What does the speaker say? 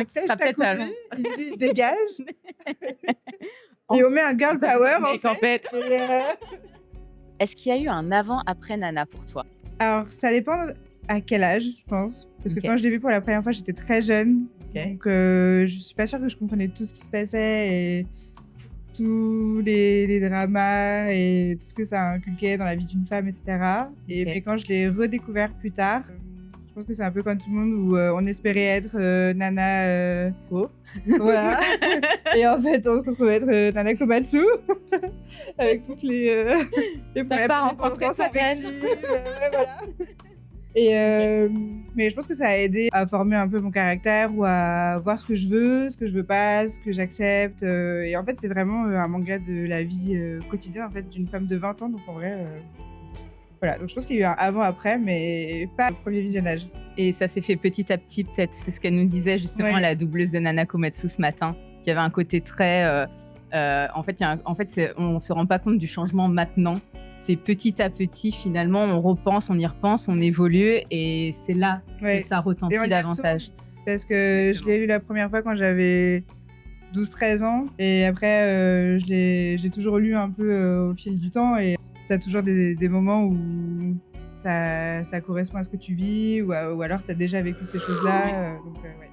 Tâche sera ta peut-être à copie, lui, dégage. Et on met un girl power, en fait. Est-ce qu'il y a eu un avant-après Nana pour toi? Alors, ça dépend à quel âge, je pense. Parce que OK. quand je l'ai vu pour la première fois, j'étais très jeune. OK. Donc, je suis pas sûre que je comprenais tout ce qui se passait et tous les dramas et tout ce que ça inculquait dans la vie d'une femme, etc. Et OK. mais quand je l'ai redécouvert plus tard, je pense que c'est un peu comme tout le monde où on espérait être Nana. Oh. Voilà. Et en fait, on se retrouve être Nana Komatsu avec toutes les T'as pas rencontré dépendances ta reine. affectives, ouais, voilà. Et mais je pense que ça a aidé à former un peu mon caractère ou à voir ce que je veux pas, ce que j'accepte. Et en fait, c'est vraiment un manga de la vie quotidienne en fait d'une femme de 20 ans. Donc en vrai, voilà. Donc je pense qu'il y a eu un avant-après, mais pas le premier visionnage. Et ça s'est fait petit à petit, peut-être. C'est ce qu'elle nous disait justement, Ouais. la doubleuse de Nana Komatsu ce matin, qui avait un côté très. En fait, on se rend pas compte du changement maintenant. C'est petit à petit, finalement, on repense, on y repense, on évolue, et c'est là Ouais. que ça Et on retentit y davantage. Parce que je l'ai lu la première fois quand j'avais 12-13 ans. Et après, j'ai toujours lu un peu au fil du temps. Et tu as toujours des moments où ça correspond à ce que tu vis ou alors tu as déjà vécu ces choses-là. Donc, ouais.